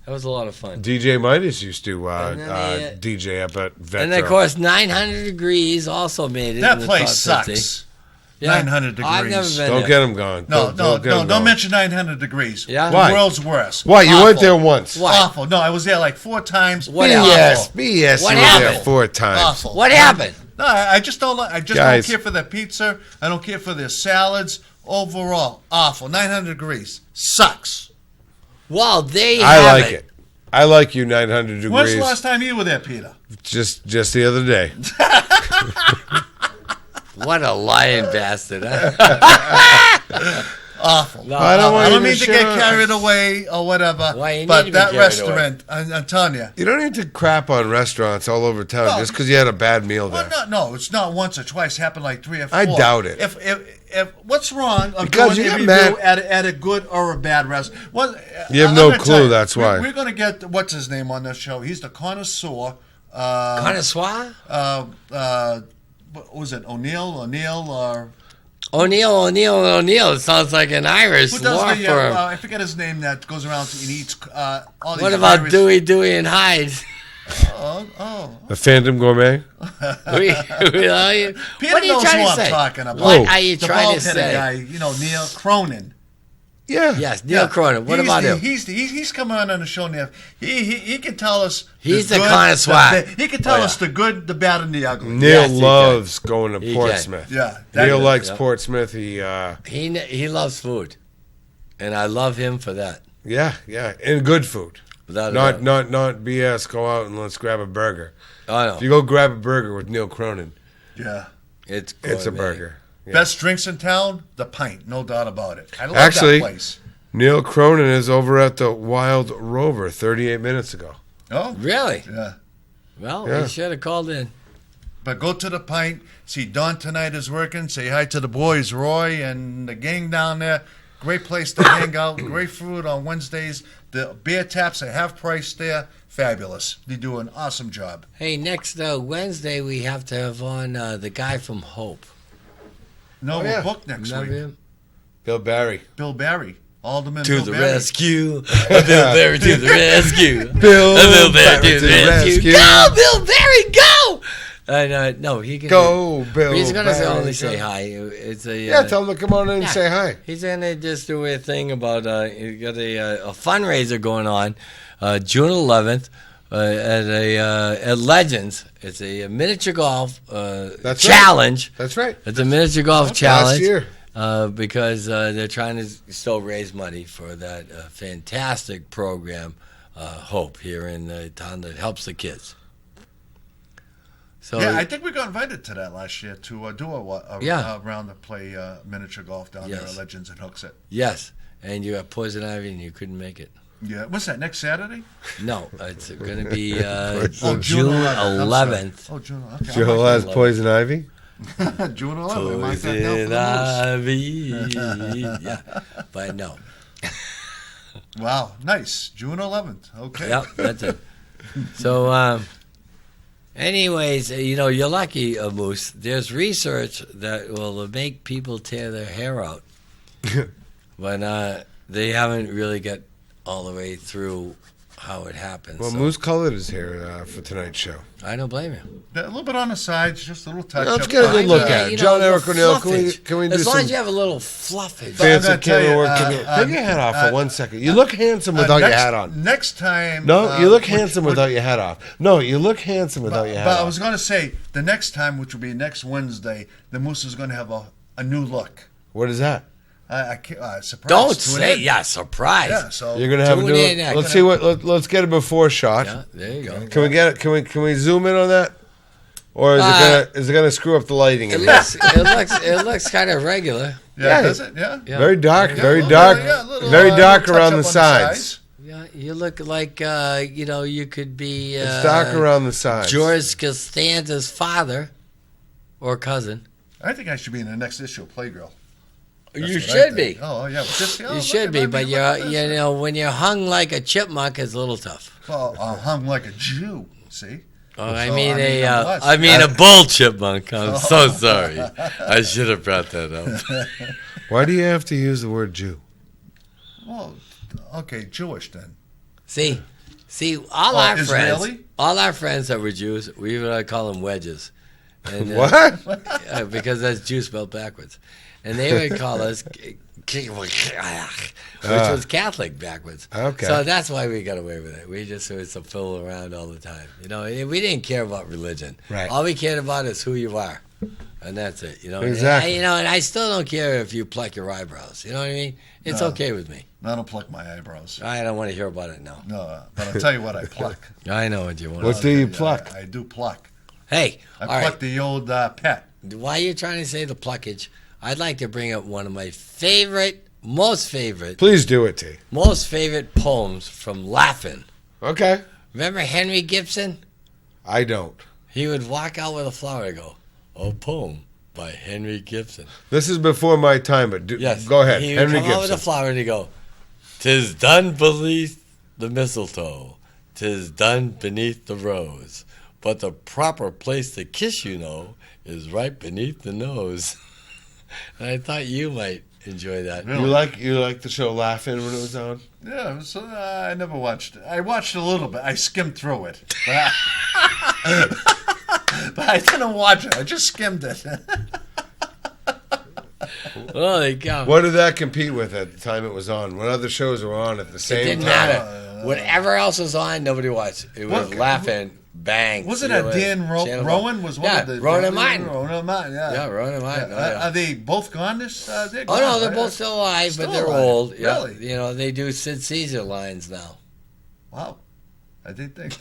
That was a lot of fun. DJ Midas used to And then DJ up at Vetro. And of course, 900 Degrees also made it. in That the place top 50. sucks. Yeah. 900 I've never degrees. been Don't there. get him going. No, Don't don't mention 900 degrees. Yeah? The Why? world's worst. Why? You Awful. went there once. What? Awful. No, I was there like 4 times. What Awful. happened? BS. What You were there happened? 4 times. Awful. What happened? No, I just don't like. I just Guys. don't care for their pizza. I don't care for their salads. Overall, awful. 900 degrees sucks. Well, they I have like it. I like you 900 degrees. When's the last time you were there, Peter? Just the other day. What a lying bastard. Huh? Awful. No, I don't want I you don't to mean to shit get on- carried away or whatever. Why, you need to but be that carried restaurant, I'm telling you. You don't need to crap on restaurants all over town No. just because you had a bad meal there. Well, no, it's not once or twice. It happened like 3 or 4. I doubt it. If what's wrong of Because doing you a got review at a good or a bad restaurant? Well, You have I'm no gonna clue, tell you, that's why. We're going to get, what's his name on this show? He's the connoisseur. Connoisseur? What was it? O'Neill, or O'Neill. It sounds like an Irish who law does the? firm. I forget his name. That goes around and eats all these. What about Irish- Dewey, and Hyde? The Phantom Gourmet? We are you? Peter What are you knows trying who to I'm say? talking about. What are you The trying to bald-headed say? guy, Neil Cronin. Yeah. Yes, Neil Cronin. What about him? He's coming on the show now. He can tell us. He's the good, connoisseur. He can tell Oh, us the good, the bad, and the ugly. Neil Yes, he loves going to He Portsmouth. Yeah, Neil likes yeah. Portsmouth. He loves food, and I love him for that. Yeah, and good food. Without a Not doubt. BS. Go out and let's grab a burger. I know. If you go grab a burger with Neil Cronin, Yeah. It's it's a gourmet. burger. Yeah. Best drinks in town, the Pint, no doubt about it. I love Actually- that place. Neil Cronin is over at the Wild Rover 38 minutes ago. Oh, Really? yeah. Well, Yeah. we should have called in. But go to the Pint, see Don tonight is working, say hi to the boys, Roy and the gang down there. Great place to hang out, great food on Wednesdays. The beer taps are half price there. Fabulous. They do an awesome job. Hey, next Wednesday we have to have on the guy from Hope. No, Oh, we're yeah. booked next Remember week. him? Bill Barry. Bill Barry. Alderman To Bill the Barry. rescue. Bill Barry to the rescue. Bill Bill Barry Barry to the rescue. Go, Bill Barry, go! No, he can Go, Bill He's going to Barry, only go. say hi. It's a Yeah, tell him to come on in and yeah. say hi. He's going to just do a thing about he got a fundraiser going on June 11th at Legends. It's a miniature golf That's challenge. That's right. It's a miniature golf Last challenge. year. Because they're trying to still raise money for that fantastic program, Hope, here in the town that helps the kids. So Yeah, I think we got invited to that last year to do a Yeah. round to play miniature golf down there Yes. at Legends and Hooksett. yes, and you got poison ivy, and you couldn't make it. Yeah, what's that, next Saturday? No, it's going to be Oh, June I'm 11th. sorry. Oh, June. Okay, Joel has poison ivy. June 11th. Mark that down for Poison the ivy. Yeah, but no. news. Wow, nice. June 11th. Okay. Yep, that's it. So, anyways, you're lucky, Moose. There's research that will make people tear their hair out, but they haven't really got all the way through how it happens. Well, so Moose colored his hair for tonight's show. I don't blame you. A little bit on the sides, just a little touch. Let's up get a top. good look Yeah, at it. John the Eric O'Neill, fluffage. can we do as long some as you have a little fluffage. But I'm fancy gonna tell camera you, work? Take your hat off for 1 second. You look handsome without your next, hat on. Next time. No, you look which- handsome which- without your hat off. No, you look handsome without your hat But I off. was going to say, the next time, which will be next Wednesday, the Moose is going to have a new look. What is that? I can't, surprise. Don't Tune say, in. yeah, surprise. Yeah, so. You're gonna have a Tune new. in, Let's see what. Let's get a before shot. Yeah, there you go. Can we get it? Can we zoom in on that? Or is it gonna screw up the lighting? It in looks kind of regular. Yeah, Yeah. does it? Yeah. Yeah. Very dark, Yeah, very a little dark, bit, yeah, a little, very dark touch around up the on sides. Yeah, you look like you could be. It's dark around the sides. George Costanza's father or cousin. I think I should be in the next issue of Playgirl. That's You what I should think. be. Oh, yeah. Just, You should be, but when you're hung like a chipmunk, it's a little tough. Well, I'm hung like a Jew, see? Oh, So, I mean nonetheless. a bull chipmunk. I'm so sorry. I should have brought that up. Why do you have to use the word Jew? Well, okay, Jewish then. See, all our Israeli? friends that were Jews, we would call them wedges. And, What? because that's Jew spelled backwards. And they would call us, which was Catholic backwards. Okay. So that's why we got away with it. We just was to fool around all the time. We didn't care about religion. Right. All we cared about is who you are. And that's it. Exactly. And I still don't care if you pluck your eyebrows. You know what I mean? It's No. okay with me. I don't pluck my eyebrows. I don't want to hear about it now. No, but I'll tell you what I pluck. I know what you want. What do you pluck? I do pluck. Hey, I all pluck right. the old pet. Why are you trying to say the pluckage? I'd like to bring up one of my most favorite Please do it, T. poems from Laughing. Okay. Remember Henry Gibson? I don't. He would walk out with a flower and go, "A poem by Henry Gibson." This is before my time, but Yes. go ahead. He would Henry come out with a Gibson. flower and he'd go, "'Tis done beneath the mistletoe, 'tis done beneath the rose, but the proper place to kiss, is right beneath the nose." And I thought you might enjoy that. You like the show Laughing when it was on? Yeah, so I never watched it. I watched a little bit. I skimmed through it. But I didn't watch it. I just skimmed it. Oh, there you go. What did that compete with at the time it was on? What other shows were on at the It same didn't time? matter. Whatever else was on, nobody watched. It was What- Laughing, bang. Wasn't that Dan Channel Rowan? Was one Yeah, of the Rowan Martin. Rowan Martin, yeah. Yeah, Rowan Martin. Oh, yeah. Are they both gone? They're Oh gone, no, they're right? both still alive, Still but they're alive. old. Yeah. Really? They do Sid Caesar lines now. Wow. I did think.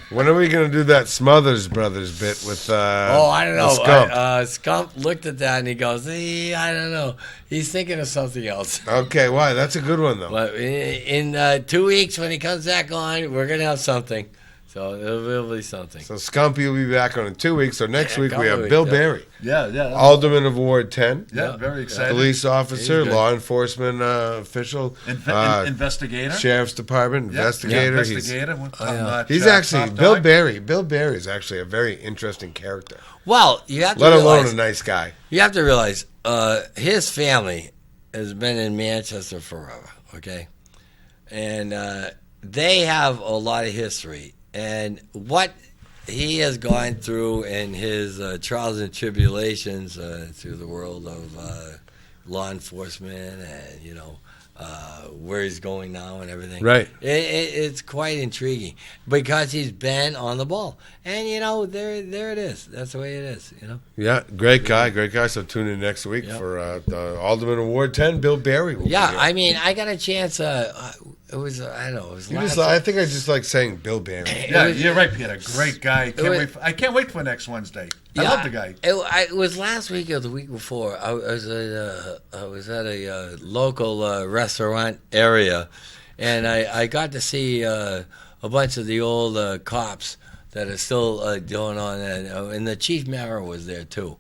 When are we going to do that Smothers Brothers bit with I don't know. Scump? Scump looked at that and he goes, I don't know. He's thinking of something else. Okay, why? That's a good one, though. But in 2 weeks when he comes back on, we're going to have something. So it'll be something. So Scumpy will be back on in 2 weeks. So next week we have weeks, Bill yeah. Barry. Yeah. Alderman of Ward 10. Yeah, very excited. Police officer, He's good. law enforcement official. Investigator. Sheriff's Department, investigator. Investigator. He's actually, Bill Barry is actually a very interesting character. Well, you have to Let realize, alone a nice guy. You have to realize his family has been in Manchester forever, okay? And they have a lot of history. And what he has gone through in his trials and tribulations through the world of law enforcement and, where he's going now and everything. Right. It's quite intriguing because he's been on the ball. And, there it is. That's the way it is, Yeah, great guy. So tune in next week for the Alderman of Ward 10, Bill Barry. Will be here. I mean, I got a chance. It was, I don't know, it was last. I think I just like saying Bill Barry. Yeah, you're right, Peter. Great guy. I can't wait for next Wednesday. I love the guy. It was last week or the week before. I was at a local restaurant area, and I got to see a bunch of the old cops that are still going on, and the chief mayor was there too.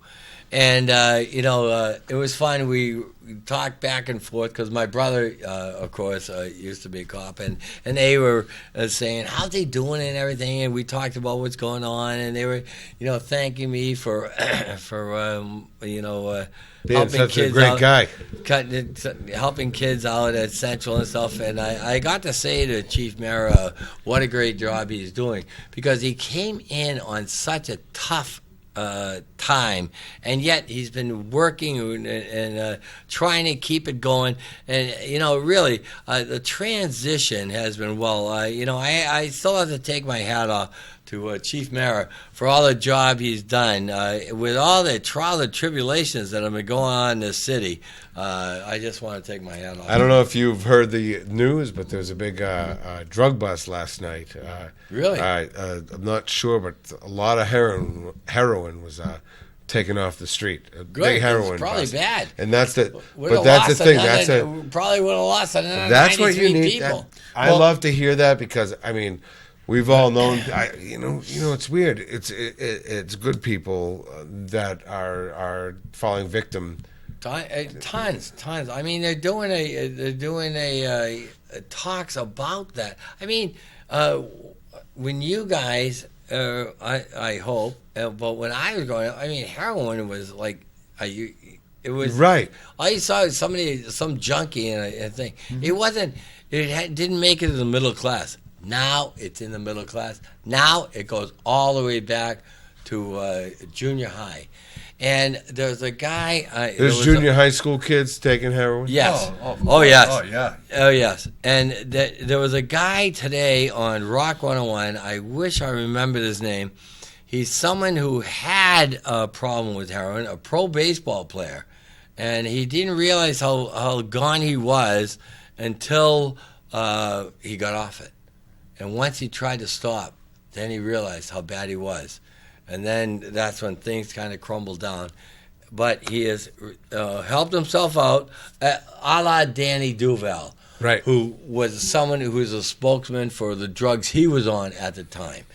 And, it was fun. We talked back and forth because my brother, of course, used to be a cop. And they were saying, how's he doing and everything. And we talked about what's going on. And they were, thanking me for Being helping such a kids great out, guy. helping kids out at Central and stuff. And I got to say to Chief Mayor what a great job he's doing because he came in on such a tough time, and yet he's been working and trying to keep it going. And really, the transition has been well. I still have to take my hat off to Chief Mayor for all the job he's done with all the trials and tribulations that have been going on in this city. I just want to take my hat off. I don't know if you've heard the news, but there was a big drug bust last night. Really? I'm not sure, but a lot of heroin was taken off the street. Big heroin it's probably bust. bad. And that's the. We'd But have that's the lost thing. probably would have lost another That's what you 93 need. people. I love to hear that because we've all known. It's weird. It's good people that are falling victim. Tons. I mean, they're doing a talks about that. I mean, when you guys, I hope, but when I was growing up, I mean, heroin was like, it was Right. All you saw was some junkie in a thing. Mm-hmm. It wasn't. Didn't make it to the middle class. Now it's in the middle class. Now it goes all the way back to junior high. And there's a guy. There's junior high school kids taking heroin. Yes. Oh, yes. Oh, yeah. Oh, yes. And there was a guy today on Rock 101. I wish I remembered his name. He's someone who had a problem with heroin, a pro baseball player. And he didn't realize how gone he was until he got off it. And once he tried to stop, then he realized how bad he was. And then that's when things kind of crumbled down. But he has helped himself out, a la Danny Duval, Right. who was someone who was a spokesman for the drugs he was on at the time.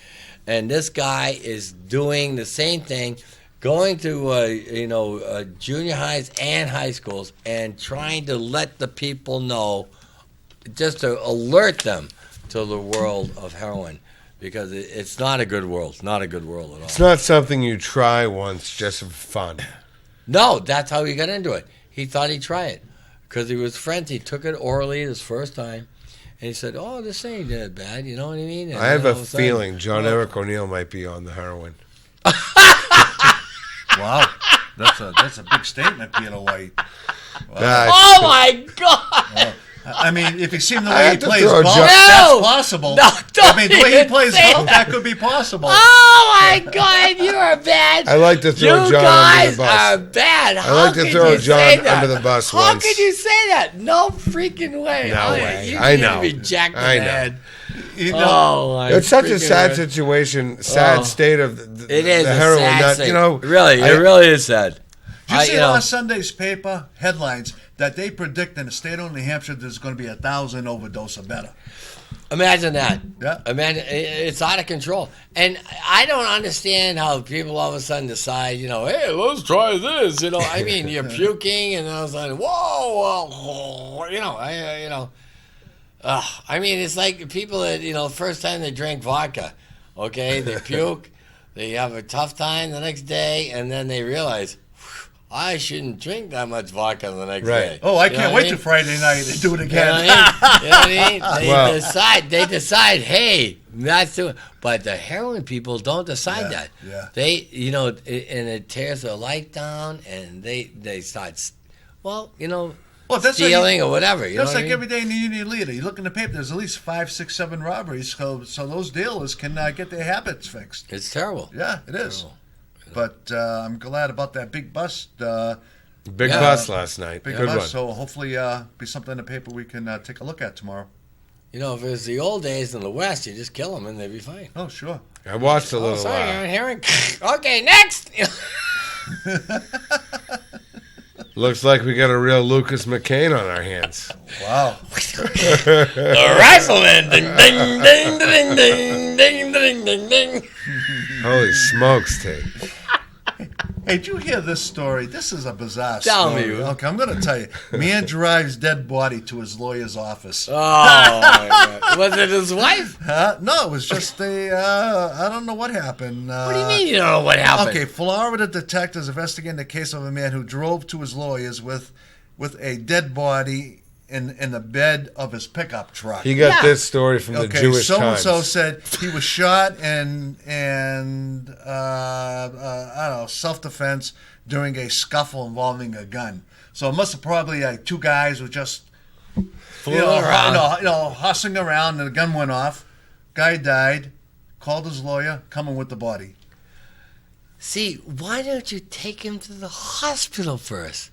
And this guy is doing the same thing, going to junior highs and high schools and trying to let the people know, just to alert them to the world of heroin. Because it's not a good world. It's not a good world at all. It's not something you try once just for fun. No, that's how he got into it. He thought he'd try it. Because he was friends. He took it orally his first time. And he said, this ain't that bad. You know what I mean? And I have then a all of sudden, feeling John Eric O'Neill might be on the heroin. Wow. That's a big statement, Peter White. Wow. Oh, my God! I mean, if you see him the way he plays throw golf, John- that's possible. No, don't I mean, the way he even plays say golf, that. that could be possible. Oh my God, you are bad. I like to throw you John guys under the bus. are bad. How like to could throw you John say that? under the bus How once. could you say that? No freaking way. No Oh, way. You I need know. to be jacked in I the know. head. You know, Oh, my It's such a freaking sad word. situation, sad Oh. state of the, It is the a heroin. sad Not, thing. you know, Really, it really is sad. did you see you know, last Sunday's paper headlines that they predict in the state of New Hampshire there's going to be 1,000 overdose or better? Imagine that. Yeah. Imagine it's out of control, and I don't understand how people all of a sudden decide, hey, let's try this. I mean, you're puking, and all of a sudden, whoa, I mean, it's like people that first time they drink vodka, okay, they puke, they have a tough time the next day, and then they realize, I shouldn't drink that much vodka the next day. Oh, I You know can't what wait mean? till Friday night to do it You know again. what I mean? They Well- decide, hey, that's doing. But the heroin people don't decide that. yeah. They, and it tears their life down, and they start, Well, that's stealing or whatever. You know Just what I like mean? every day in the Union Leader, you look in the paper. There's at least 5, 6, 7 robberies, so those dealers can get their habits fixed. It's terrible. Yeah, it is. But I'm glad about that big bust. big Yeah. bus last night. Big Good bust. one. So hopefully, be something in the paper we can take a look at tomorrow. If it was the old days in the West, you just kill them and they'd be fine. Oh, sure. I watched a Oh, little. sorry, Aaron Herring. Okay, next. Looks like we got a real Lucas McCain on our hands. Wow. The rifleman. Ding, ding, ding, ding, ding, ding, ding, ding, ding. Holy smokes, Tate. Hey, did you hear this story? This is a bizarre Tell story. me. Okay, I'm going to tell you. Man drives dead body to his lawyer's office. Oh, my God. Was it his wife? No, it was just I don't know what happened. What do you mean you don't know what happened? Okay, Florida detectives investigating the case of a man who drove to his lawyer's with a dead body in the bed of his pickup truck. He got Yeah. this story from the Jewish so-and-so Times. said he was shot and I don't know, self-defense during a scuffle involving a gun. So it must have probably two guys were just around. hustling around, and the gun went off. Guy died. Called his lawyer, coming with the body. See, why don't you take him to the hospital first?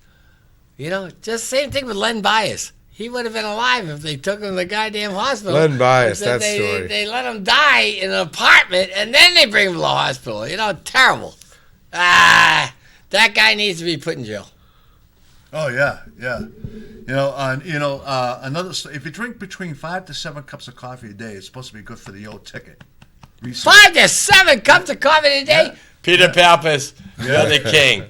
Just same thing with Len Bias. He would have been alive if they took him to the goddamn hospital. Len Bias, Instead, that story. They let him die in an apartment, and then they bring him to the hospital. Terrible. That guy needs to be put in jail. Oh yeah. Another. If you drink between 5 to 7 cups of coffee a day, it's supposed to be good for the old ticket. Research. 5 to 7 cups of coffee a day? Yeah. Peter Pappas, you're the king.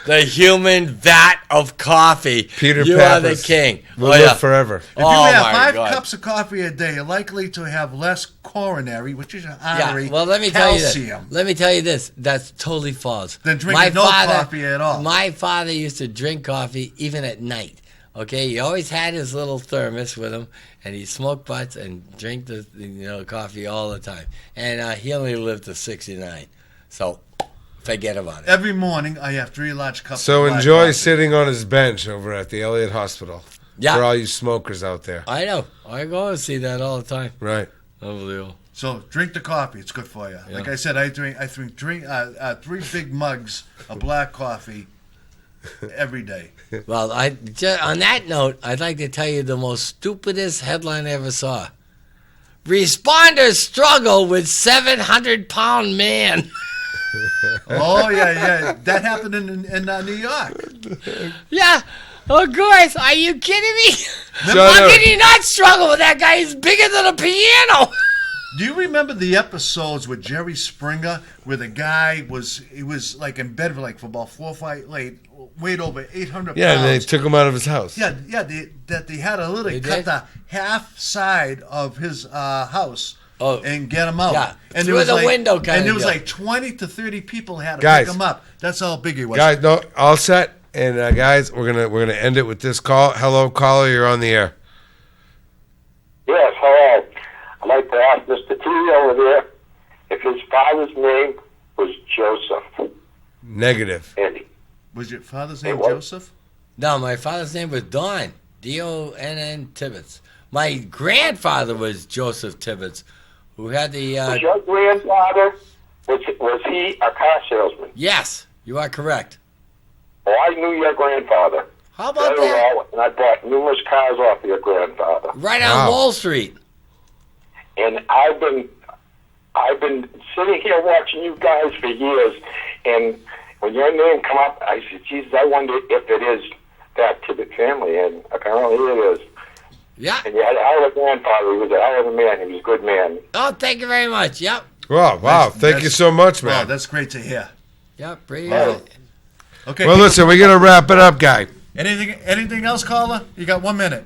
The human vat of coffee. Peter you Pappas. are the king. We'll Oh, live yeah. forever. If you Oh, have my 5 God. cups of coffee a day, you're likely to have less coronary, which is your artery, Yeah, well, let me tell you calcium. this. Let me tell you this. That's totally false. Than drinking no coffee at all. My father used to drink coffee even at night. Okay, he always had his little thermos with him, and he'd smoke butts and drink the coffee all the time. And he only lived to 69. So forget about it. Every morning, I have 3 large cups. So of black enjoy coffee. sitting on his bench over at the Elliott Hospital. Yeah. For all you smokers out there. I know. I go and see that all the time. Right. Unbelievable. So drink the coffee; it's good for you. Yeah. Like I said, I drink 3 big mugs of black coffee every day. Well, on that note, I'd like to tell you the most stupidest headline I ever saw. Responders struggle with 700-pound man. Oh yeah, that happened in New York. Yeah, of course. Are you kidding me? Shut How up. can you not struggle with that guy? He's bigger than a piano. Do you remember the episodes with Jerry Springer where the guy was like in bed for about 4 or 5 weighed over 800 Yeah, and they pounds. took him out of his house. They had to literally They cut did? the half side of his house Oh. and get him out. Yeah, and through there was the window kinda And there was deal. like 20 to 30 people had to Guys. pick him up. That's how big he was. Guys, no, all set. And guys, we're gonna end it with this call. Hello, caller, you're on the air. Yes, hello. I'd like to ask Mr. T over there if his father's name was Joseph. Negative. Andy. Was your father's name what? Joseph? No, my father's name was Don. Donn Tibbets. My grandfather was Joseph Tibbets, who had the. Was your grandfather? Was he a car salesman? Yes, you are correct. Oh, I knew your grandfather. How about very that? well, and I bought numerous cars off your grandfather. Right on Wall Street. And I've been sitting here watching you guys for years, and when your name come up, I said, Jesus, I wonder if it is that Tibbet family, and apparently it is. Yeah. And you had a hell of a grandfather. He was a hell of a man. He was a good man. Oh, thank you very much. Yep. Wow. Thank you so much, man. Wow, that's great to hear. Yep. Pretty Okay. Well, listen, we're going to wrap it up, guy. Anything else, caller? You got 1 minute.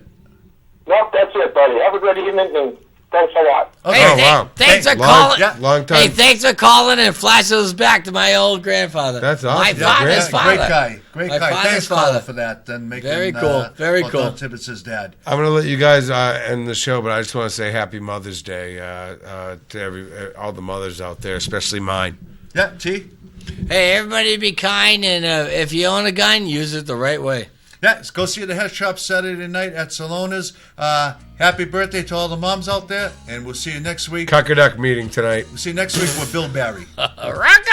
Nope, that's it, buddy. Have a good evening, and thanks a lot. Okay. Hey, thanks for calling. Long time. Hey, thanks for calling and flashing us back to my old grandfather. That's awesome. My father's father. Great My guy. father's Thanks, father. caller, for that. And making, Very cool. Very cool. Don Tibbets' dad. I'm going to let you guys end the show, but I just want to say Happy Mother's Day to all the mothers out there, especially mine. Yeah, T? Hey, everybody be kind, and if you own a gun, use it the right way. Yeah, go see the head shop Saturday night at Salona's. Happy birthday to all the moms out there, and we'll see you next week. Cuckaduck meeting tonight. We'll see you next week with Bill Barry. Rock